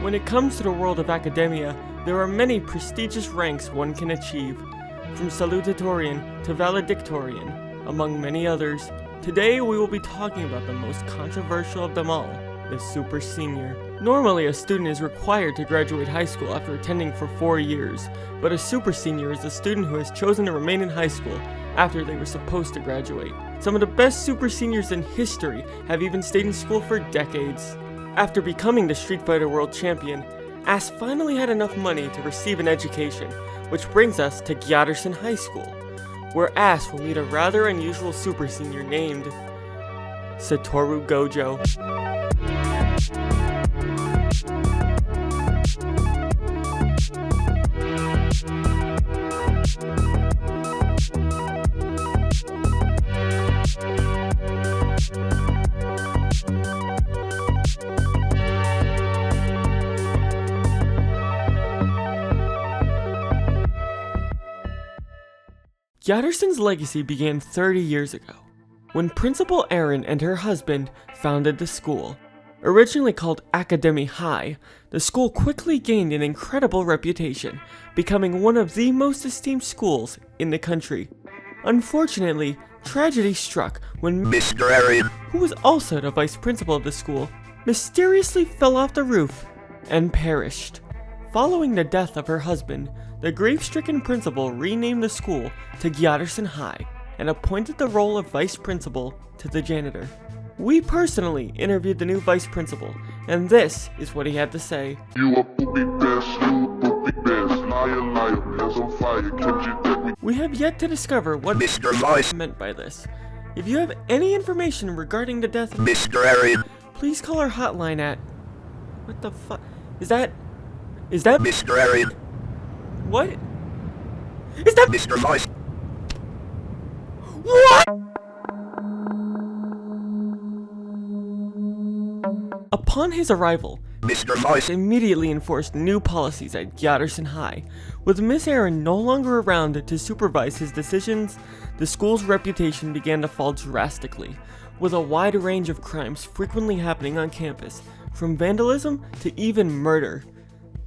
When it comes to the world of academia, there are many prestigious ranks one can achieve, from salutatorian to valedictorian, among many others. Today we will be talking about the most controversial of them all, the super senior. Normally a student is required to graduate high school after attending for 4 years, but a super senior is a student who has chosen to remain in high school after they were supposed to graduate. Some of the best super seniors in history have even stayed in school for decades. After becoming the Street Fighter World Champion, Ass finally had enough money to receive an education, which brings us to Gyatterson High School, where Ass will meet a rather unusual super senior named Satoru Gojo. Gyatterson's legacy began 30 years ago, when Principal Erin and her husband founded the school. Originally called Academy High, the school quickly gained an incredible reputation, becoming one of the most esteemed schools in the country. Unfortunately, tragedy struck when Mr. Erin, who was also the vice principal of the school, mysteriously fell off the roof and perished. Following the death of her husband, the grief-stricken principal renamed the school to Gyatterson High and appointed the role of vice principal to the janitor. We personally interviewed the new vice principal, and this is what he had to say. We have yet to discover what Mr. Lice meant by this. If you have any information regarding the death of Mr. Erin, please call our hotline at... What the fuck? Is that Mr. Erin? What? Is that Mr. Lice? What? Upon his arrival, Mr. Lice immediately enforced new policies at Gyatterson High. With Miss Erin no longer around to supervise his decisions, the school's reputation began to fall drastically, with a wide range of crimes frequently happening on campus, from vandalism to even murder.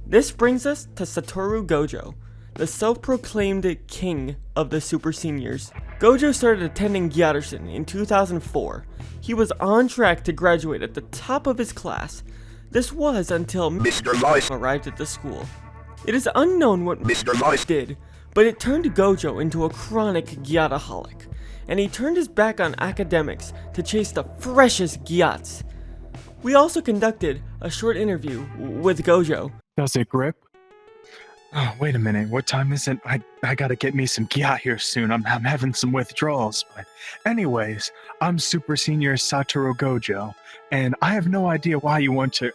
This brings us to Satoru Gojo, the self-proclaimed king of the super seniors. Gojo started attending Gyatterson in 2004. He was on track to graduate at the top of his class. This was until Mr. Lice arrived at the school. It is unknown what Mr. Lice did, but it turned Gojo into a chronic Gyataholic, and he turned his back on academics to chase the freshest Gyats. We also conducted a short interview with Gojo. Does it grip? Oh, wait a minute. What time is it? I gotta get me some gyat here soon. I'm having some withdrawals. But anyways, I'm Super Senior Satoru Gojo, and I have no idea why you want to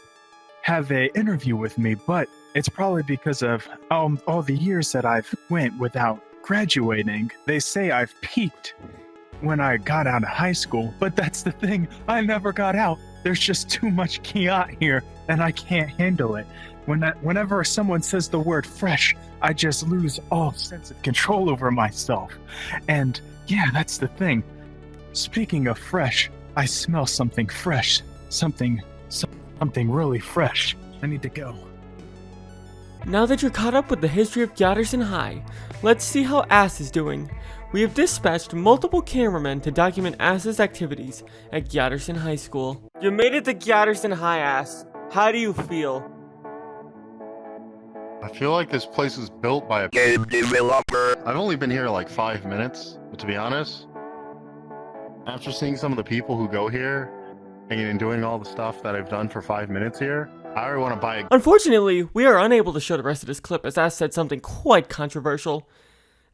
have an interview with me, but it's probably because of all the years that I've went without graduating. They say I've peaked when I got out of high school, but that's the thing. I never got out. There's just too much gyat here, and I can't handle it. Whenever someone says the word fresh, I just lose all sense of control over myself. And yeah, that's the thing. Speaking of fresh, I smell something fresh. Something really fresh. I need to go. Now that you're caught up with the history of Gyatterson High, let's see how Ass is doing. We have dispatched multiple cameramen to document Ass's activities at Gyatterson High School. You made it to Gyatterson High, Ass. How do you feel? I feel like this place was built by a game developer. I've only been here like 5 minutes, but to be honest, after seeing some of the people who go here and doing all the stuff that I've done for 5 minutes here, I already want to buy a... Unfortunately, we are unable to show the rest of this clip as Ass said something quite controversial.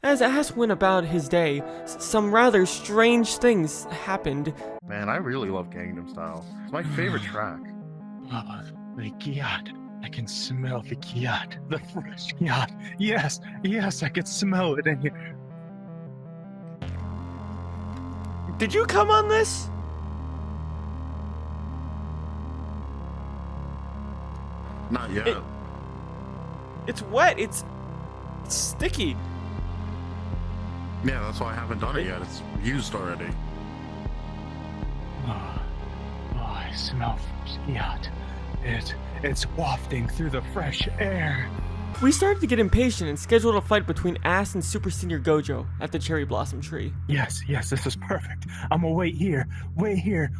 As Ass went about his day, some rather strange things happened. Man, I really love Gangnam Style. It's my favorite track. Oh, the gyat. I can smell the gyat. The fresh gyat. Yes, I can smell it in here. Did you come on this? Not yet. It's wet. It's sticky. Yeah, that's why I haven't done it yet. It's used already. Oh, I smell fresh gyat. It's wafting through the fresh air. We started to get impatient and scheduled a fight between Ass and Super Senior Gojo at the cherry blossom tree. Yes, this is perfect. I'm gonna wait here.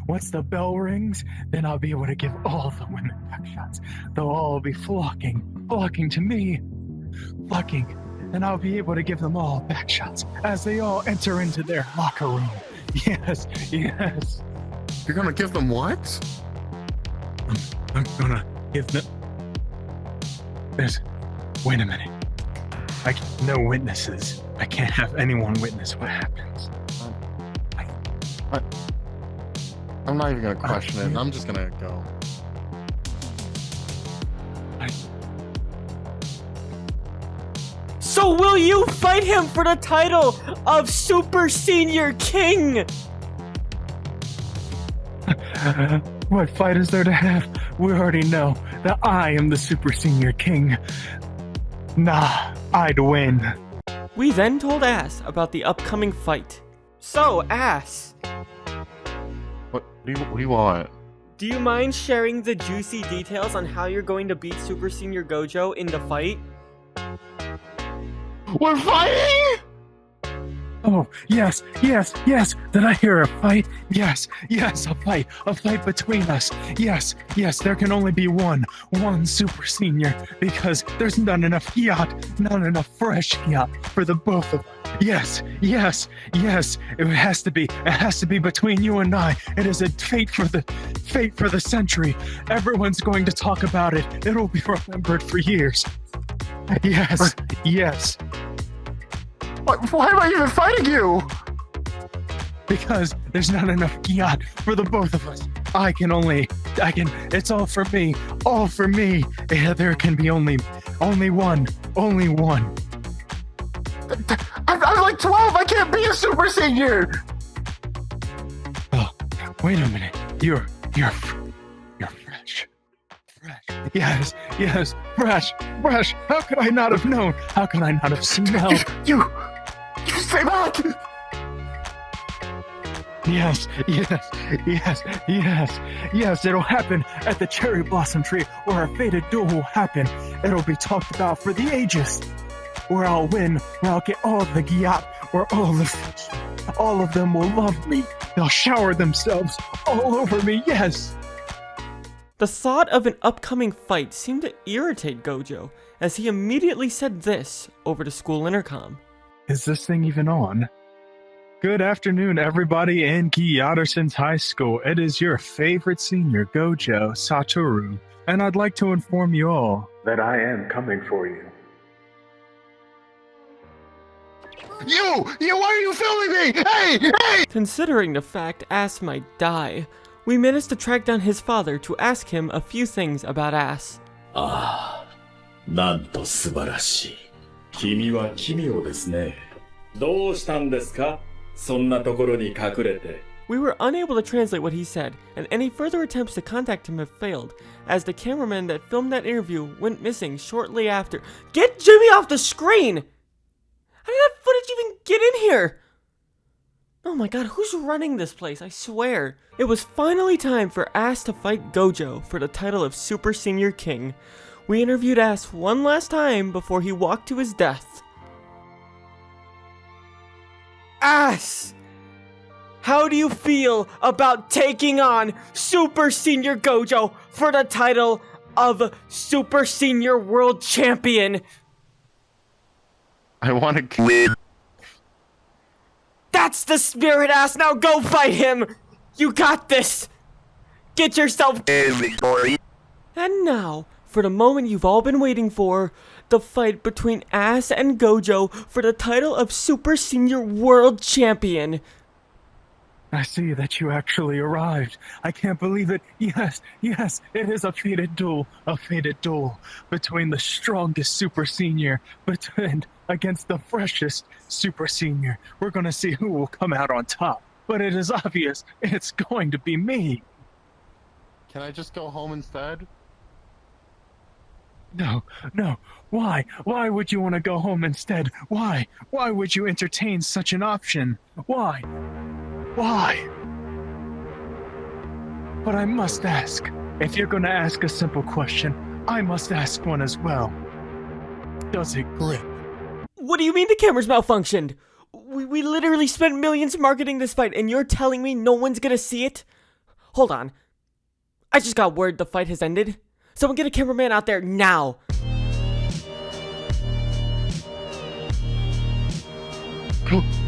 Once the bell rings, then I'll be able to give all the women back shots. They'll all be flocking to me. And I'll be able to give them all back shots as they all enter into their locker room. Yes. You're gonna give them what? I'm gonna give them... Wait a minute. No witnesses. I can't have anyone witness what happens. I'm not even gonna question it. I'm just gonna go. So will you fight him for the title of Super Senior King? What fight is there to have? We already know that I am the Super Senior King. Nah, I'd win. We then told Ass about the upcoming fight. So, Ass, What do you want? do you mind sharing the juicy details on how you're going to beat Super Senior Gojo in the fight? We're fighting? Oh, yes. Did I hear a fight? Yes, a fight between us. Yes, there can only be one Super Senior, because there's not enough fresh gyat for the both of us. Yes, it has to be between you and I. It is a fate for the century. Everyone's going to talk about it. It'll be remembered for years. Yes. Why am I even fighting you? Because there's not enough gyat for the both of us. It's all for me. Yeah, there can be only one. I'm like 12, I can't be a Super Senior! Oh, wait a minute. You're fresh. Yes, fresh. How could I not have known? How could I not have smelled? You say that! Yes, it'll happen at the cherry blossom tree where a fated duel will happen. It'll be talked about for the ages. Where I'll win, where I'll get all the gyat, where all of them will love me. They'll shower themselves all over me, yes. The thought of an upcoming fight seemed to irritate Gojo, as he immediately said this over the school intercom. Is this thing even on? Good afternoon, everybody in Gyatterson High School. It is your favorite senior, Gojo Satoru, and I'd like to inform you all that I am coming for you. You! Why are you filming me? Hey! Considering the fact Ass might die, we managed to track down his father to ask him a few things about Ass. ああ、なんと素晴らしい。君は奇妙ですね。どうしたんですか？そんなところに隠れて。 We were unable to translate what he said, and any further attempts to contact him have failed, as the cameraman that filmed that interview went missing shortly after. Get Jimmy off the screen! How did that footage even get in here? Oh my god, who's running this place? I swear. It was finally time for Ass to fight Gojo for the title of Super Senior King. We interviewed Ass one last time before he walked to his death. Ass! How do you feel about taking on Super Senior Gojo for the title of Super Senior World Champion? I want to quit. That's the spirit, Ass! Now go fight him! You got this! Get yourself... Victory. And now, for the moment you've all been waiting for, the fight between Ass and Gojo for the title of Super Senior World Champion. I see that you actually arrived. I can't believe it. Yes, it is a fated duel between the strongest Super Senior against the freshest Super Senior. We're gonna see who will come out on top, but it is obvious it's going to be me. Can I just go home instead? No. Why? Why would you want to go home instead? Why? Why would you entertain such an option? Why? But I must ask, if you're gonna ask a simple question, I must ask one as well. Does it grip? What do you mean the camera's malfunctioned? We literally spent millions marketing this fight, and you're telling me no one's gonna see it? Hold on. I just got word the fight has ended. Someone get a cameraman out there now.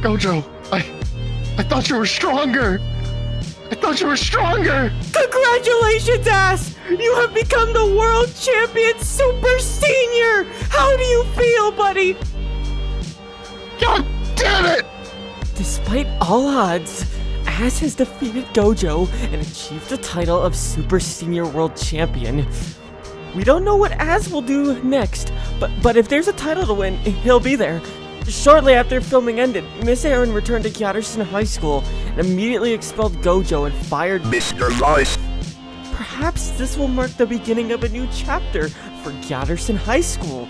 Gojo, I thought you were stronger. I thought you were stronger. Congratulations, ass! You have become the world champion super senior! How do you feel, buddy? God damn it! Despite all odds, Ass has defeated Gojo and achieved the title of Super Senior World Champion. We don't know what Ass will do next, but if there's a title to win, he'll be there. Shortly after filming ended, Miss Aaron returned to Gyatterson High School and immediately expelled Gojo and fired Mr. Lice. Perhaps this will mark the beginning of a new chapter for Gyatterson High School.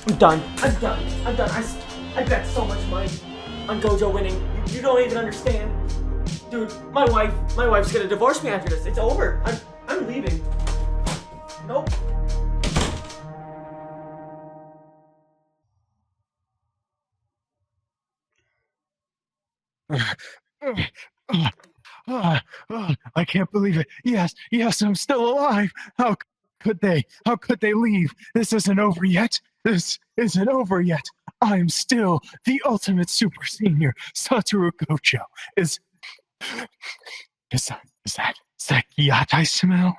I'm done. I bet so much money on Gojo winning. You don't even understand. Dude, my wife's gonna divorce me after this. It's over. I'm leaving. Nope. I can't believe it. Yes, I'm still alive. How could they leave? This isn't over yet. I'm still the ultimate super senior, Satoru Gojo. Is that Yatai smell?